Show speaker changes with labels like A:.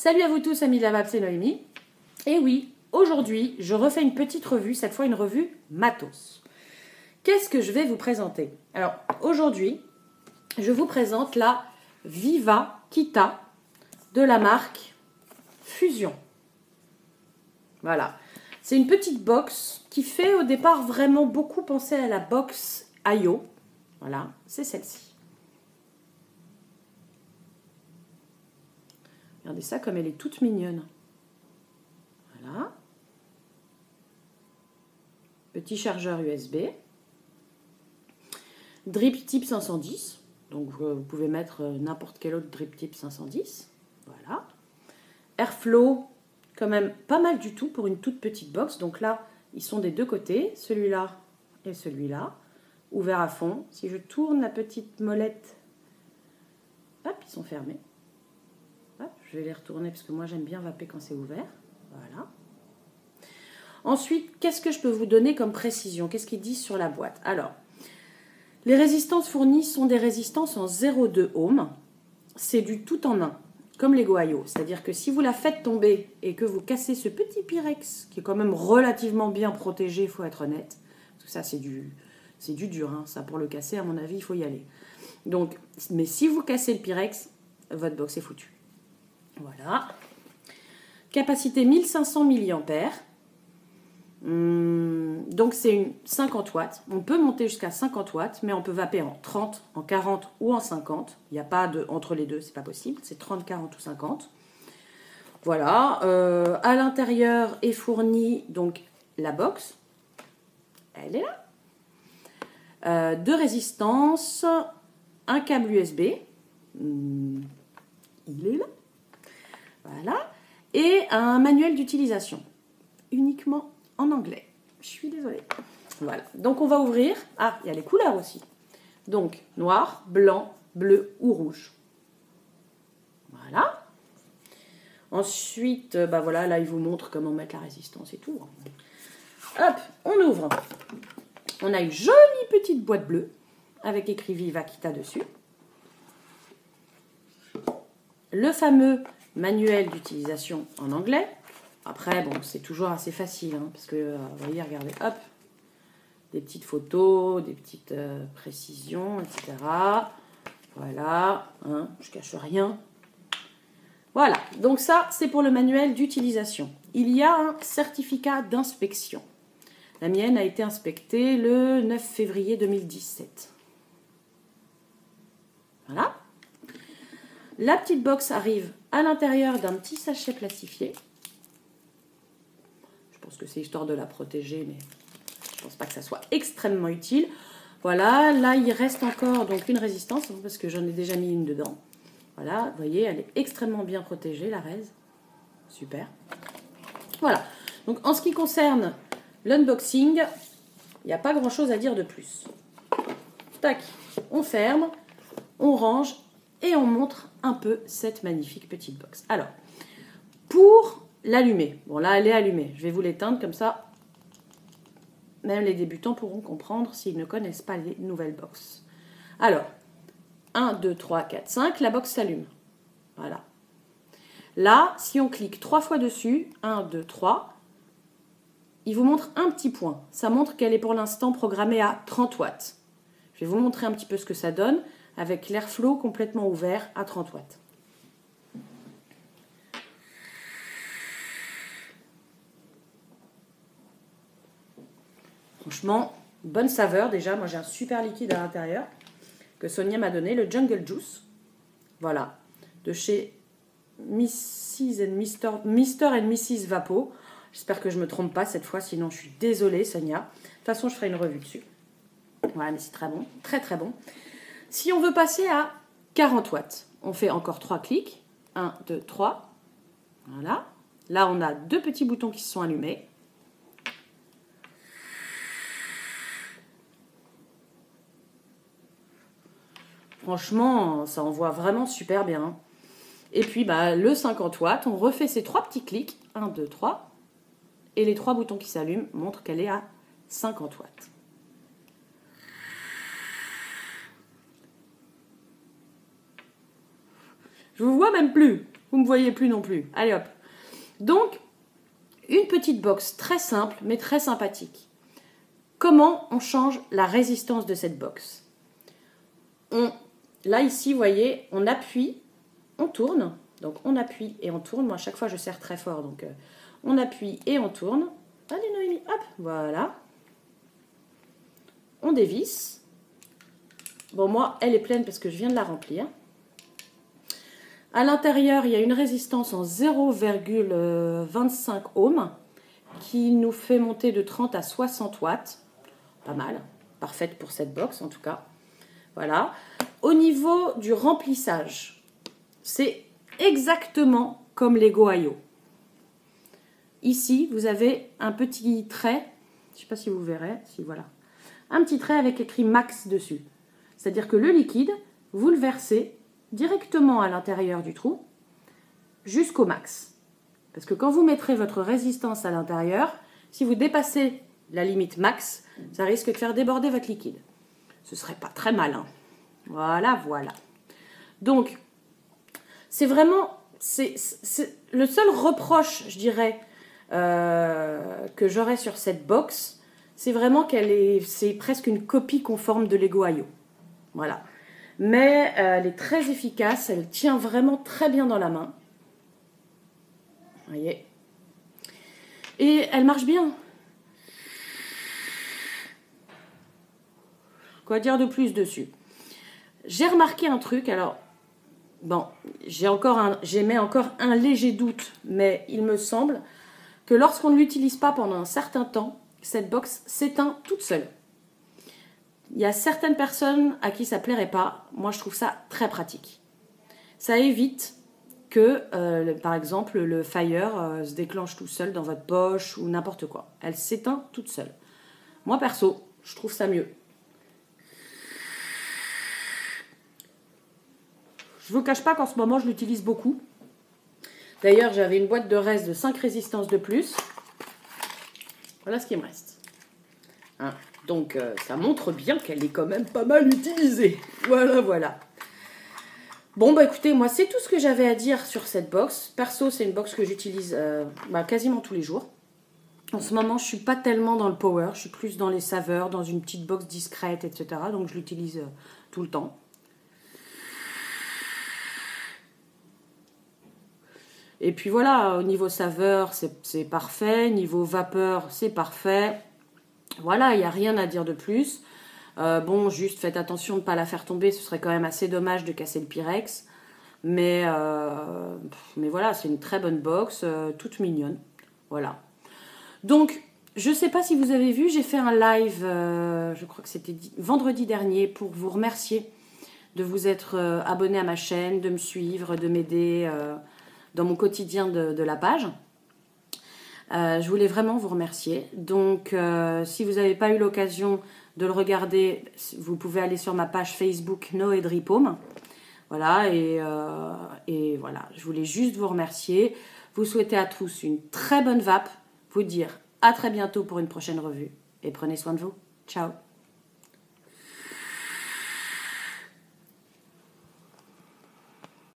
A: Salut à vous tous, amis de la Babs, c'est Noémie. Et oui, aujourd'hui, je refais une petite revue, cette fois une revue matos. Qu'est-ce que je vais vous présenter? Alors, aujourd'hui, je vous présente la Viva Kita de la marque Fusion. Voilà. C'est une petite box qui fait au départ vraiment beaucoup penser à la box Ayo. Voilà, c'est celle-ci. Regardez ça comme elle est toute mignonne. Voilà. Petit chargeur USB. Drip type 510. Donc vous pouvez mettre n'importe quel autre drip type 510. Voilà. Airflow, quand même pas mal du tout pour une toute petite box. Donc là, ils sont des deux côtés. Celui-là et celui-là. Ouvert à fond. Si je tourne la petite molette, hop, ils sont fermés. Hop, je vais les retourner parce que moi j'aime bien vaper quand c'est ouvert. Voilà. Ensuite, qu'est-ce que je peux vous donner comme précision? Qu'est-ce qu'ils disent sur la boîte? Alors, les résistances fournies sont des résistances en 0,2 ohm. C'est du tout en un, comme les Goayo. C'est-à-dire que si vous la faites tomber et que vous cassez ce petit Pyrex, qui est quand même relativement bien protégé, il faut être honnête, parce que ça c'est du dur, hein. Ça pour le casser, à mon avis, il faut y aller. Donc, mais si vous cassez le Pyrex, votre box est foutue. Voilà. Capacité 1500 mAh. Donc c'est une 50 watts. On peut monter jusqu'à 50 watts, mais on peut vaper en 30, en 40 ou en 50. Il n'y a pas de entre les deux, c'est pas possible. C'est 30, 40 ou 50. Voilà. À l'intérieur est fournie donc la box. Elle est là. Deux résistances, un câble USB. Il est là. Voilà. Et un manuel d'utilisation. Uniquement en anglais. Je suis désolée. Voilà. Donc, on va ouvrir. Ah, il y a les couleurs aussi. Donc, noir, blanc, bleu ou rouge. Voilà. Ensuite, bah voilà, là, il vous montre comment mettre la résistance et tout. Hop, on ouvre. On a une jolie petite boîte bleue avec écrit Viva Kita dessus. Le fameux manuel d'utilisation en anglais. Après, bon, c'est toujours assez facile, hein, parce que, vous voyez, regardez, hop, des petites photos, des petites précisions, etc. Voilà, hein, je cache rien. Voilà, donc ça, c'est pour le manuel d'utilisation. Il y a un certificat d'inspection. La mienne a été inspectée le 9 février 2017. Voilà. La petite box arrive à l'intérieur d'un petit sachet plastifié. Je pense que c'est histoire de la protéger, mais je ne pense pas que ça soit extrêmement utile. Voilà, là il reste encore donc une résistance, parce que j'en ai déjà mis une dedans. Voilà, vous voyez, elle est extrêmement bien protégée, la résine. Super. Voilà, donc en ce qui concerne l'unboxing, il n'y a pas grand chose à dire de plus. Tac, on ferme, on range et on montre un peu cette magnifique petite box. Alors, pour l'allumer, bon là elle est allumée, je vais vous l'éteindre comme ça, même les débutants pourront comprendre s'ils ne connaissent pas les nouvelles boxes. Alors, 1, 2, 3, 4, 5, la box s'allume. Voilà. Là, si on clique 3 fois dessus, 1, 2, 3, il vous montre un petit point. Ça montre qu'elle est pour l'instant programmée à 30 watts. Je vais vous montrer un petit peu ce que ça donne avec l'airflow complètement ouvert à 30 watts. Franchement, bonne saveur déjà. Moi, j'ai un super liquide à l'intérieur que Sonia m'a donné, le Jungle Juice. Voilà, de chez Mrs. and Mr. and Mrs. Vapo. J'espère que je ne me trompe pas cette fois, sinon je suis désolée, Sonia. De toute façon, je ferai une revue dessus. Voilà, mais c'est très bon, très très bon. Si on veut passer à 40 watts, on fait encore 3 clics. 1, 2, 3. Voilà. Là, on a deux petits boutons qui se sont allumés. Franchement, ça envoie vraiment super bien. Et puis, bah, le 50 watts, on refait ces 3 petits clics. 1, 2, 3. Et les 3 boutons qui s'allument montrent qu'elle est à 50 watts. Je vous vois même plus. Vous ne me voyez plus non plus. Allez hop. Donc, une petite box très simple, mais très sympathique. Comment on change la résistance de cette box? Là, ici, vous voyez, on appuie, on tourne. Donc, on appuie et on tourne. Moi, à chaque fois, je serre très fort. Donc, on appuie et on tourne. Allez, Noémie, hop, voilà. On dévisse. Bon, moi, elle est pleine parce que je viens de la remplir. À l'intérieur, il y a une résistance en 0,25 ohms qui nous fait monter de 30 à 60 watts. Pas mal, parfaite pour cette box en tout cas. Voilà. Au niveau du remplissage, c'est exactement comme les GoIO. Ici, vous avez un petit trait, je ne sais pas si vous verrez, si voilà, un petit trait avec écrit max dessus. C'est-à-dire que le liquide, vous le versez directement à l'intérieur du trou jusqu'au max. Parce que quand vous mettrez votre résistance à l'intérieur, si vous dépassez la limite max, ça risque de faire déborder votre liquide. Ce serait pas très malin. Voilà, voilà. Donc, c'est vraiment... c'est le seul reproche, je dirais, que j'aurais sur cette box, c'est vraiment c'est presque une copie conforme de LEGO.io. Voilà. Mais elle est très efficace, elle tient vraiment très bien dans la main. Vous voyez. Et elle marche bien. Quoi dire de plus dessus? J'ai remarqué un truc, alors, bon, j'émets encore un léger doute, mais il me semble que lorsqu'on ne l'utilise pas pendant un certain temps, cette box s'éteint toute seule. Il y a certaines personnes à qui ça ne plairait pas. Moi, je trouve ça très pratique. Ça évite que, par exemple, le fire se déclenche tout seul dans votre poche ou n'importe quoi. Elle s'éteint toute seule. Moi, perso, je trouve ça mieux. Je ne vous cache pas qu'en ce moment, je l'utilise beaucoup. D'ailleurs, j'avais une boîte de reste de 5 résistances de plus. Voilà ce qui me reste. Hein, donc, ça montre bien qu'elle est quand même pas mal utilisée. Voilà, voilà. Bon, bah écoutez, moi, c'est tout ce que j'avais à dire sur cette box. Perso, c'est une box que j'utilise quasiment tous les jours. En ce moment, je ne suis pas tellement dans le power. Je suis plus dans les saveurs, dans une petite box discrète, etc. Donc, je l'utilise tout le temps. Et puis voilà, au niveau saveur, c'est parfait. Niveau vapeur, c'est parfait. Voilà, il n'y a rien à dire de plus. Bon, juste faites attention de ne pas la faire tomber. Ce serait quand même assez dommage de casser le Pyrex. Mais voilà, c'est une très bonne box, toute mignonne. Voilà. Donc, je ne sais pas si vous avez vu, j'ai fait un live, je crois que c'était vendredi dernier, pour vous remercier de vous être abonné à ma chaîne, de me suivre, de m'aider dans mon quotidien de la page. Je voulais vraiment vous remercier. Donc, si vous n'avez pas eu l'occasion de le regarder, vous pouvez aller sur ma page Facebook Noé Dripôme. Voilà, et voilà, je voulais juste vous remercier. Vous souhaiter à tous une très bonne vape. Vous dire à très bientôt pour une prochaine revue. Et prenez soin de vous. Ciao.